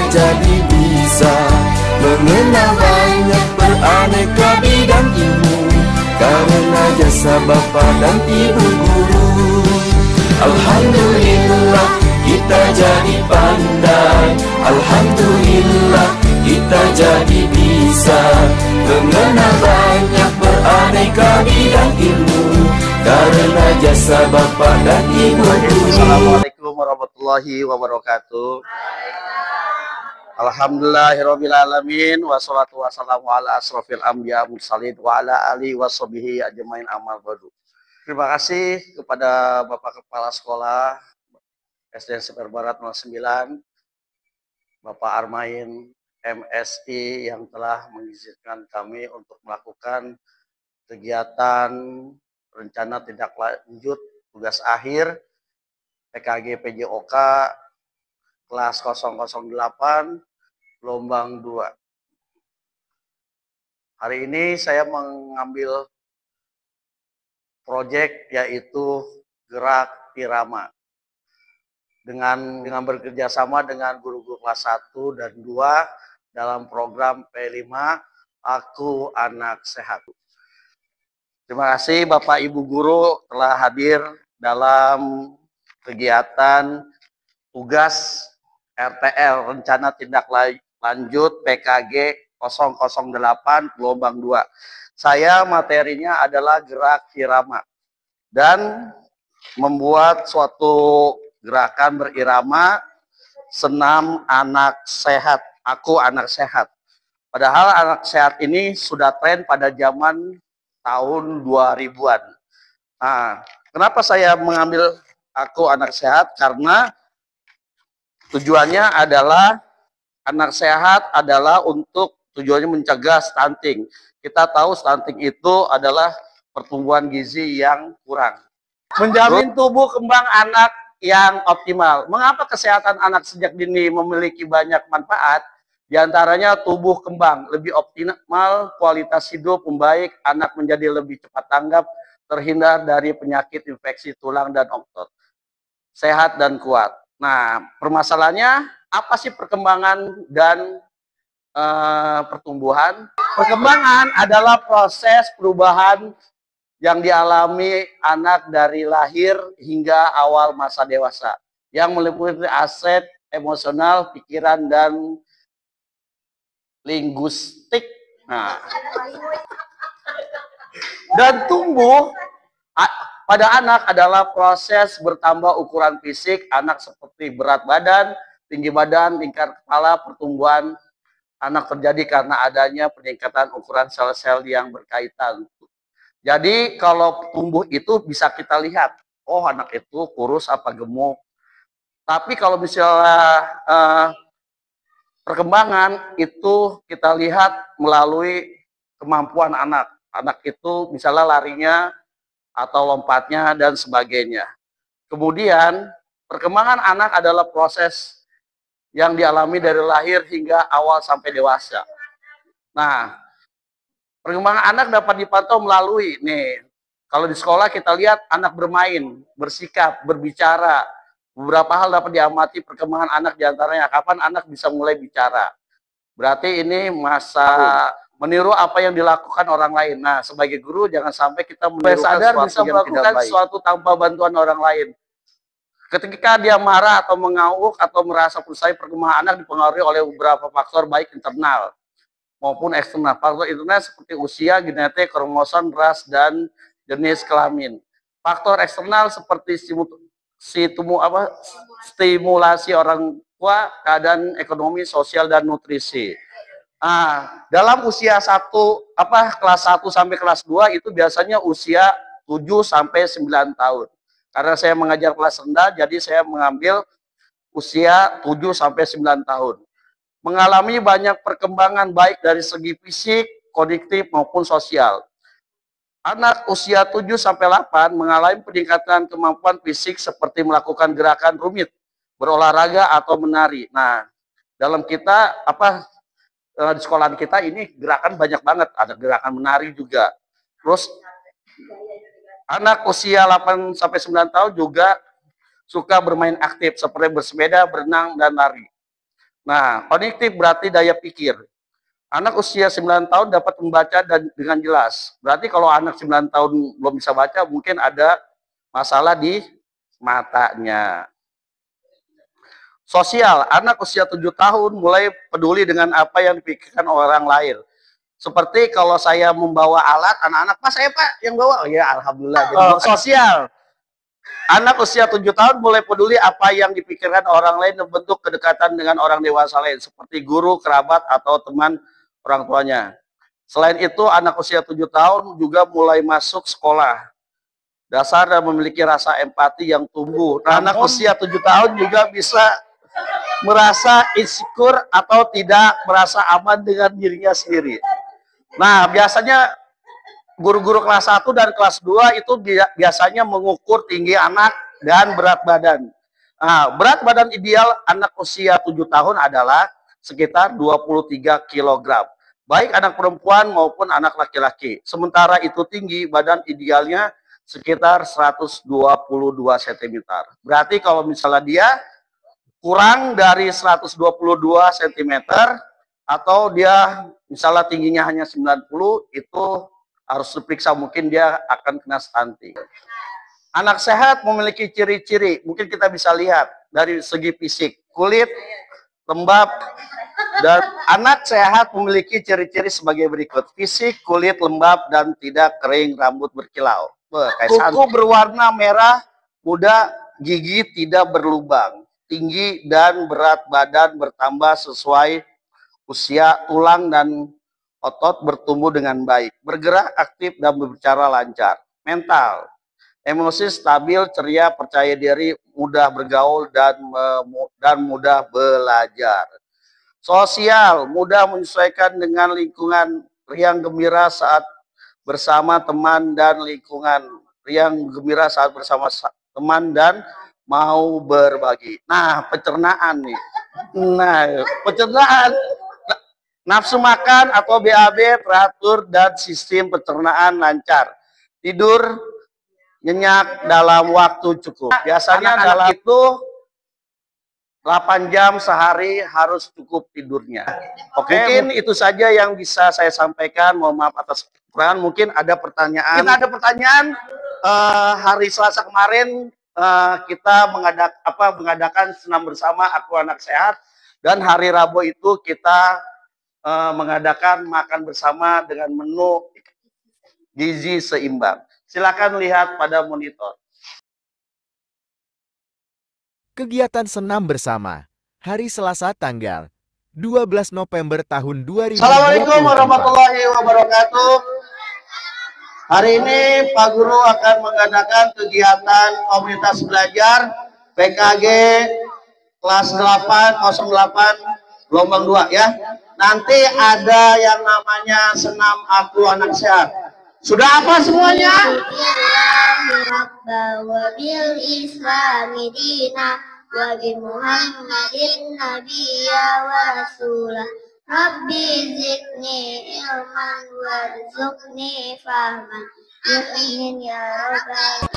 jadi bisa mengenal banyak beraneka bidang ilmu karena jasa bapa dan ibu guru. Alhamdulillah kita jadi pandai, alhamdulillah kita jadi bisa mengenal banyak beraneka bidang ilmu karena jasa bapa dan ibu guru. Assalamualaikum warahmatullahi wabarakatuh. Alhamdulillahirrabbilalamin. Wassalatu wassalamu ala asrofil anbiya mursalin wa ala alihi washabihi ajmain amal badu. Terima kasih kepada Bapak Kepala Sekolah SDN Seper Barat 09, Bapak Armain MSI yang telah mengizinkan kami untuk melakukan kegiatan rencana tindak lanjut tugas akhir PKG PJOK kelas 008 Gelombang 2. Hari ini saya mengambil proyek yaitu Gerak Irama dengan bekerja sama dengan guru-guru kelas 1 dan 2 dalam program P5 Aku Anak Sehat. Terima kasih Bapak Ibu Guru telah hadir dalam kegiatan tugas RTL Rencana Tindak Lanjut PKG 008 Gelombang 2. Saya materinya adalah Gerak Irama dan membuat suatu gerakan berirama senam anak sehat. Aku anak sehat. Padahal anak sehat ini sudah tren pada zaman tahun 2000-an. Nah, kenapa saya mengambil aku anak sehat? Karena tujuannya adalah anak sehat adalah untuk tujuannya mencegah stunting. Kita tahu stunting itu adalah pertumbuhan gizi yang kurang. Menjamin tubuh kembang anak yang optimal. Mengapa kesehatan anak sejak dini memiliki banyak manfaat? Di antaranya tubuh kembang lebih optimal, kualitas hidup membaik, anak menjadi lebih cepat tanggap, terhindar dari penyakit infeksi tulang dan otot, sehat dan kuat. Nah, permasalahannya apa sih perkembangan dan pertumbuhan? Perkembangan adalah proses perubahan yang dialami anak dari lahir hingga awal masa dewasa, yang meliputi aspek emosional, pikiran, dan linguistik. Nah, dan tumbuh pada anak adalah proses bertambah ukuran fisik anak seperti berat badan, tinggi badan, tingkat kepala. Pertumbuhan anak terjadi karena adanya peningkatan ukuran sel-sel yang berkaitan. Jadi kalau tumbuh itu bisa kita lihat, oh anak itu kurus apa gemuk. Tapi kalau misalnya perkembangan itu kita lihat melalui kemampuan anak. Anak itu misalnya larinya atau lompatnya dan sebagainya. Kemudian perkembangan anak adalah proses yang dialami dari lahir hingga awal sampai dewasa. Nah, perkembangan anak dapat dipantau melalui kalau di sekolah kita lihat anak bermain, bersikap, berbicara. Beberapa hal dapat diamati perkembangan anak, diantaranya kapan anak bisa mulai bicara. Berarti ini masa meniru apa yang dilakukan orang lain. Nah, sebagai guru jangan sampai kita meniru sesuatu yang tidak baik. Sesuatu tanpa bantuan orang lain. Ketika dia marah atau mengauk atau merasa frustasi, perkembangan anak dipengaruhi oleh beberapa faktor baik internal maupun eksternal. Faktor internal seperti usia, genetik, kromosom, ras, dan jenis kelamin. Faktor eksternal seperti stimulasi orang tua, keadaan ekonomi, sosial, dan nutrisi. Nah, dalam usia kelas 1 sampai kelas 2 itu biasanya usia 7 sampai 9 tahun. Karena saya mengajar kelas rendah, jadi saya mengambil usia 7 sampai 9 tahun. Mengalami banyak perkembangan baik dari segi fisik, kognitif maupun sosial. Anak usia 7 sampai 8 mengalami peningkatan kemampuan fisik seperti melakukan gerakan rumit, berolahraga atau menari. Nah, dalam kita di sekolah kita ini gerakan banyak banget, ada gerakan menari juga. Terus anak usia 8 sampai 9 tahun juga suka bermain aktif seperti bersepeda, berenang, dan lari. Nah, kognitif berarti daya pikir. Anak usia 9 tahun dapat membaca dan dengan jelas. Berarti kalau anak 9 tahun belum bisa baca, mungkin ada masalah di matanya. Sosial, anak usia 7 tahun mulai peduli dengan apa yang dipikirkan orang lain. Seperti kalau saya membawa alat, anak-anak, Pak saya Pak yang bawa. Oh ya, alhamdulillah. Jadi sosial. Anak usia 7 tahun mulai peduli apa yang dipikirkan orang lain dan bentuk kedekatan dengan orang dewasa lain. Seperti guru, kerabat, atau teman orang tuanya. Selain itu, anak usia 7 tahun juga mulai masuk sekolah dasar dan memiliki rasa empati yang tumbuh. Nah, anak usia 7 tahun juga bisa merasa insecure atau tidak merasa aman dengan dirinya sendiri. Nah, biasanya guru-guru kelas 1 dan kelas 2 itu biasanya mengukur tinggi anak dan berat badan. Nah, berat badan ideal anak usia 7 tahun adalah sekitar 23 kg. Baik anak perempuan maupun anak laki-laki. Sementara itu tinggi badan idealnya sekitar 122 cm. Berarti kalau misalnya dia kurang dari 122 cm atau dia misalnya tingginya hanya 90, itu harus diperiksa, mungkin dia akan kena stunting. Anak sehat memiliki ciri-ciri, mungkin kita bisa lihat dari segi fisik, kulit lembab, dan anak sehat memiliki ciri-ciri sebagai berikut. Fisik, kulit lembab dan tidak kering, rambut berkilau. Kuku berwarna merah muda, gigi tidak berlubang. Tinggi dan berat badan bertambah sesuai usia, tulang dan otot bertumbuh dengan baik. Bergerak aktif dan berbicara lancar. Mental, emosi stabil, ceria, percaya diri, mudah bergaul dan mudah belajar. Sosial, mudah menyesuaikan dengan lingkungan, riang gembira saat bersama teman dan lingkungan, riang gembira saat bersama teman dan mau berbagi. Nah, pencernaan nih. Nah, pencernaan, nafsu makan atau BAB teratur dan sistem pencernaan lancar. Tidur nyenyak dalam waktu cukup. Biasanya dalam itu 8 jam sehari harus cukup tidurnya. Oke, mungkin itu saja yang bisa saya sampaikan. Mohon maaf atas kekurangan. Mungkin ada pertanyaan. Kita ada pertanyaan. Hari Selasa kemarin kita mengadakan senam bersama Aku Anak Sehat, dan hari Rabu itu kita mengadakan makan bersama dengan menu gizi seimbang. Silakan lihat pada monitor. Kegiatan senam bersama hari Selasa tanggal 12 November tahun 2024. Assalamualaikum warahmatullahi wabarakatuh. Hari ini Pak Guru akan mengadakan kegiatan komunitas belajar PKG kelas 808 gelombang 2 ya. Nanti ada yang namanya senam Aku Anak Sehat. Sudah apa semuanya? Rabbi zidni ilman warzuqni fahman. Amin ya rabbal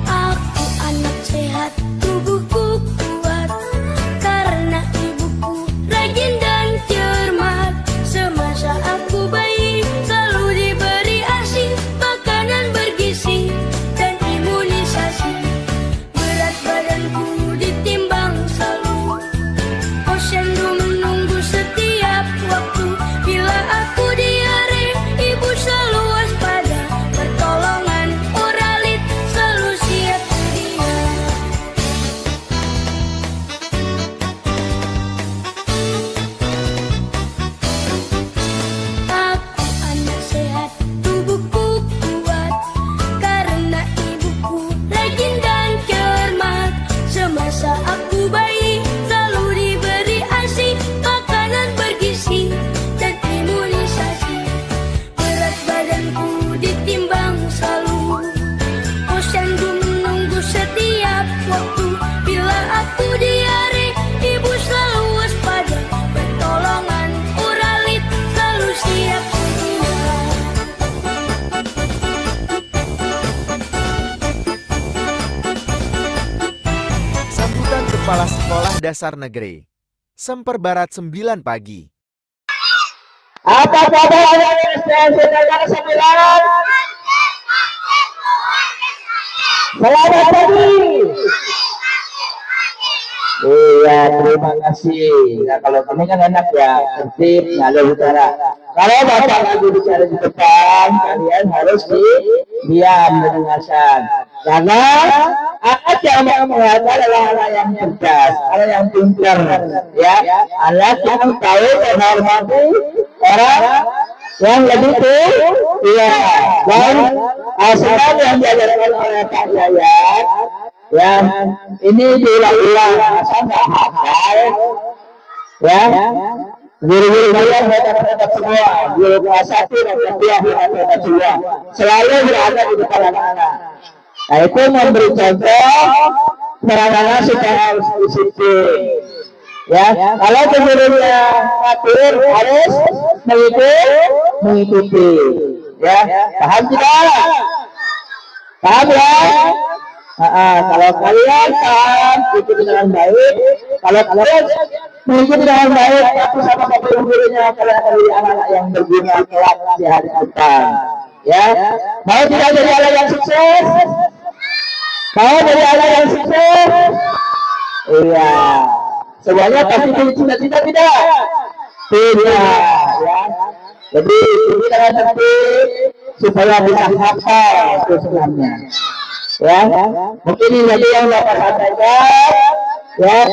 Aku anak sehat, tubuhku kuat, karena ibuku rajin dan cermat. Semasa aku bayi selalu diberi ASI, makanan bergizi dan imunisasi. Berat badanku ditimbang selalu, posyandu menunggu setiap waktu. Bila aku diare, ibu selalu waspada. Pertolongan oralit selalu siap sedia. Kepala Sekolah Dasar Negeri Semper Barat 9 pagi. Apa kabar anak-anak SDN 9? Selamat pagi. Iya, terima kasih. Nah, kalau kami kan enak ya, tertib, nggak ada bicara. Kalau bapak lagi bicara di depan, kalian harus diam mendengarkan. Karena anak yang menghadap adalah anak yang cerdas, anak yang pintar, ya, anak yang tahu dan hormati orang yang lebih tua, ya. Dan asal yang diajarkan oleh Pak Yayat, yang ini diulang-ulang, asal nggak hafal, ya. Guru-guru saya hebat-hebat semua, guru kelas 1 dan kelas 2 hebat-hebat semua, selalu berada di depan anak-anak. Nah, itu memberi contoh anak-anak supaya harus disiplin. Ya, kalau gurunya ngatur harus mengikuti. Ya, paham tidak? Paham ya? Kalau kalian paham ikuti dengan baik, kalau kalian mengikuti dengan baik, aku sama gurunya kalian akan jadi anak-anak yang berguna kelak di hari depan. Ya, mau tidak jadi anak yang sukses? Mau jadi anak yang sukses? Iya. Semuanya pasti punya cita-cita tidak? Tidak. Ya. Jadi ini dengan tertib supaya bisa hafal itu sebenarnya. Ya, mungkin ini lagi yang dapat sampaikan. Ya,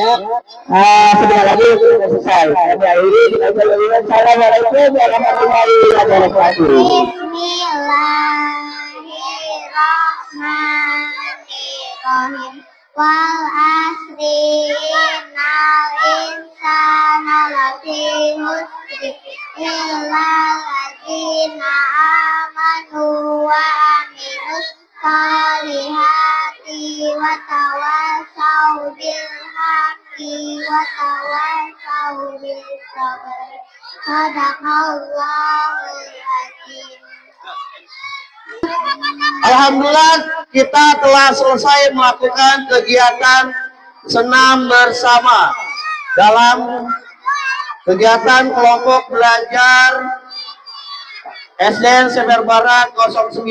sebentar lagi sudah selesai. Kami akhiri kita berdoa. Assalamualaikum warahmatullahi wabarakatuh. Bismillahirrahmanirrahim. Wal asri innal insana lafi khusr illa alladzina amanu wa amilus salihati wa tawasaw bil haqqi wa tawasaw bis sabr. Sadaqallahul azim. Alhamdulillah kita telah selesai melakukan kegiatan senam bersama dalam kegiatan kelompok belajar SDN Semper Barat 09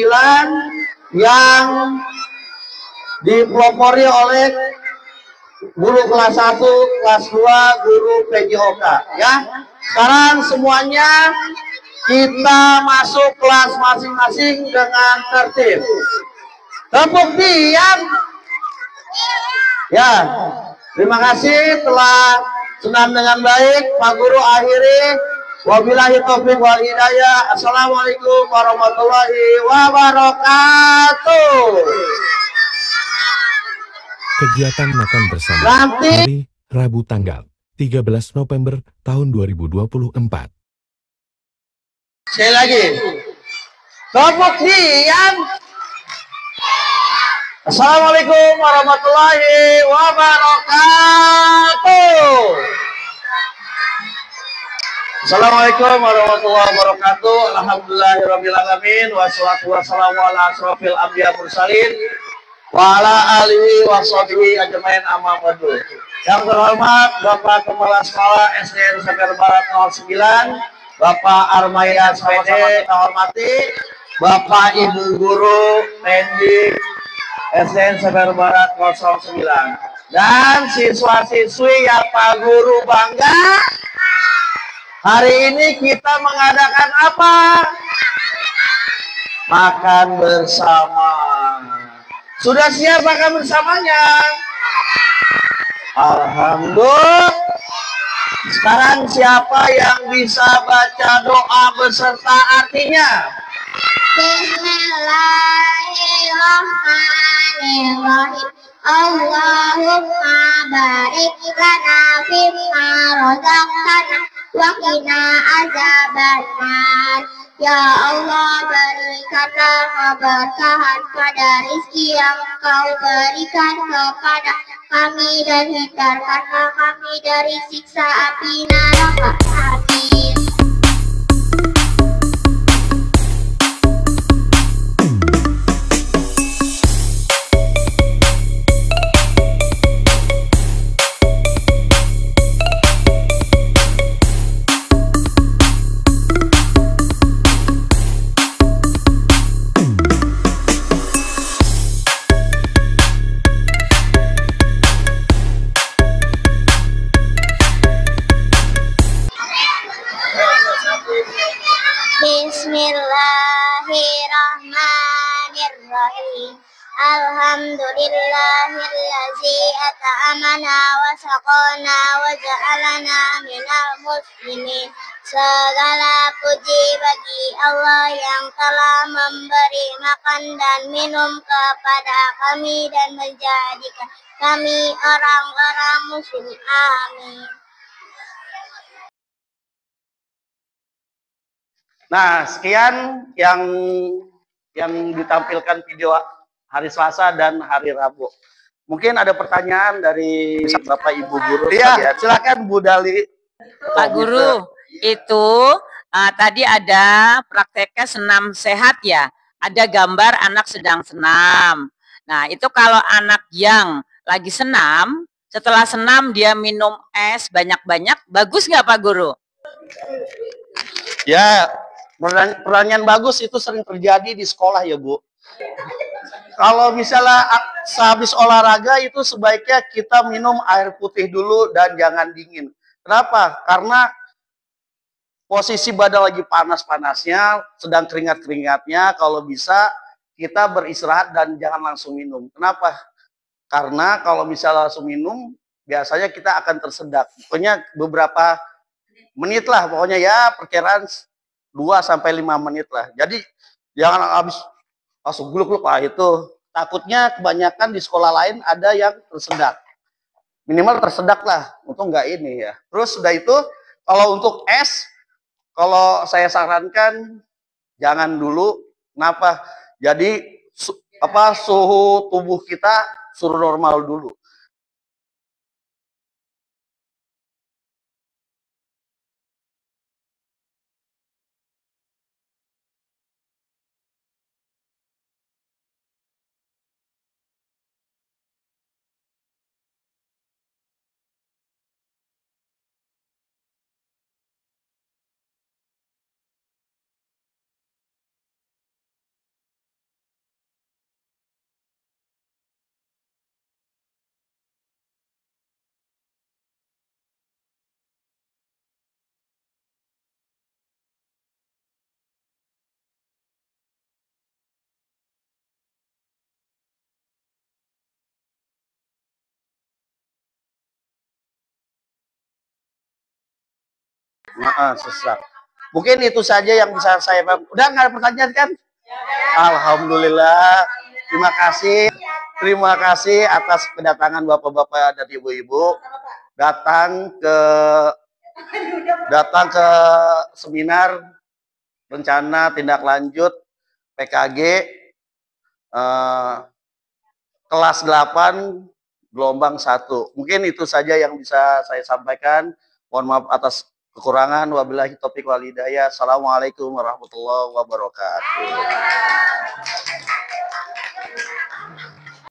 yang dipelopori oleh guru kelas 1, kelas 2, guru PJOK. Ya, sekarang semuanya kita masuk kelas masing-masing dengan tertib. Tepuk diam. Ya, terima kasih telah senam dengan baik. Pak Guru akhiri. Wabillahi taufiq wal hidayah. Assalamualaikum warahmatullahi wabarakatuh. Kegiatan makan bersama hari Rabu tanggal 13 November tahun 2024. Sekali lagi. Tepuk diam. Assalamualaikum warahmatullahi wabarakatuh. Assalamualaikum warahmatullahi wabarakatuh. Alhamdulillahirabbil alamin wassalatu wassalamu ala asrofil anbiya mursalin wa ala alihi washabihi ajmain amma ba'du. Yang terhormat Bapak Kepala Sekolah SDN Semper Barat 09, Bapak Armaya Swede, kita hormati Bapak Ibu Guru Pendi SDN Semper Barat 09 dan siswa-siswi yang Pak Guru bangga. Hari ini kita mengadakan apa? Makan bersama. Sudah siap makan bersamanya? Alhamdulillah. Sekarang siapa yang bisa baca doa beserta artinya? Bismillahirrahmanirrahim. Allahumma barik lana fimma razaqtana wa qina azabannar. Ya Allah, berikanlah keberkahan pada rezeki yang Kau berikan kepada kami dan hindarkanlah kami dari siksa api neraka. Amin. Alhamdulillahillazi at'amana wa saqana wa ja'alana minal muslimin. Segala puji bagi Allah yang telah memberi makan dan minum kepada kami dan menjadikan kami orang-orang muslim. Amin. Nah, sekian yang ditampilkan video hari Selasa dan hari Rabu. Mungkin ada pertanyaan dari Bapak Ibu guru. Iya, silakan Bu Dali. Pak Guru, itu tadi ada prakteknya senam sehat ya. Ada gambar anak sedang senam. Nah, itu kalau anak yang lagi senam, setelah senam dia minum es banyak-banyak, bagus nggak Pak Guru? Ya, pertanyaan bagus, itu sering terjadi di sekolah ya Bu. Kalau misalnya sehabis olahraga itu sebaiknya kita minum air putih dulu dan jangan dingin. Kenapa? Karena posisi badan lagi panas-panasnya, sedang keringat-keringatnya, kalau bisa kita beristirahat dan jangan langsung minum. Kenapa? Karena kalau misalnya langsung minum, biasanya kita akan tersedak. Pokoknya beberapa menit lah, pokoknya ya perkiraan 2-5 menit lah. Jadi jangan habis langsung gluk-gluk lah itu. Takutnya kebanyakan di sekolah lain ada yang tersedak. Minimal tersedak lah, untung nggak ini ya. Terus sudah itu, kalau untuk es, kalau saya sarankan jangan dulu. Kenapa? Jadi suhu tubuh kita suruh normal dulu. Sesak. Mungkin itu saja yang bisa saya paham. Udah nggak ada pertanyaan kan? Alhamdulillah. Terima kasih atas kedatangan bapak-bapak dan ibu-ibu datang ke seminar rencana tindak lanjut PKG kelas 8 gelombang 1. Mungkin itu saja yang bisa saya sampaikan. Mohon maaf atas kekurangan. Wabillahi taufiq wal hidayah. Assalamualaikum warahmatullahi wabarakatuh.